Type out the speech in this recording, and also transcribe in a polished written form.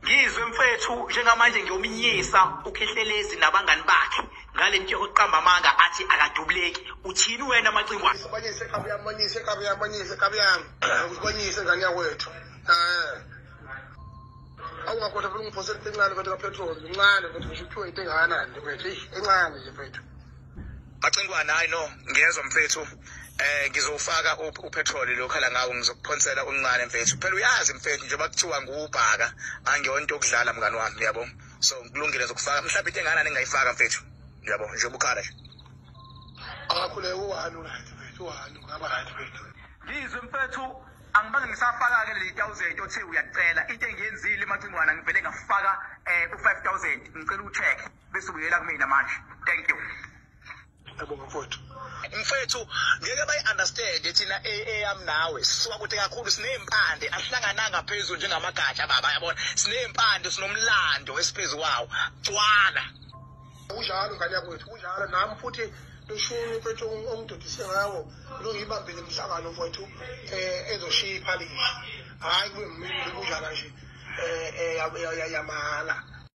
Ngizwe mfethu njengamanje ngiyomnyisa ukhehlelezi nabangani bakhe ngale nto yokuqamba amanga athi akadubuleki. Uthini wena Macingwane? Sibanyise kabuyami. Usibanyise ngani yakwethu. Awungakhohle phela ungiphosela encane mfethu kapetrol. Incane mfethu ngisho kuthiwa into engakanani mfethu. Encane nje mfethu. Macingwane hayi no ngiyezwa mfethu. Ngizofaka upetrol lokhala ngawo ngizokuphonsela uncane mfethu. Phela uyazi mfethu njengoba kuthiwa ngubhaka angiyonto yokudlala mngani wami yabo. So kulungile ngizokufaka mhlawumbe into engakanani engayifaka mfethu. Yabo nje ubukhala nje. Akule u1 mfethu u1 ngaba right mfethu. Ngizwe mfethu angibange ngisafaka ke le 1000 othe uyacela into engiyenzile Macingwane ngivele ngafaka u5000 ngicela ucheck bese ubuyela kumina manje. Thank you. Yabonga mfethu. Mfethu ngeke bayi-understand thina eyam nawe sisuka kude kakhulu siney'mpande asihlangananga phezulu njengamagatsha baba yabona siney'mpande sinomlando esiphezu kwawo cwala kunjalo ngane yakwethu kunjalo nami futhi lishumi mfethu ongidodise ngawo longibambele umhlangano mfethu ezoshiya iphalishi hayi kube kunjalo nje yamahala.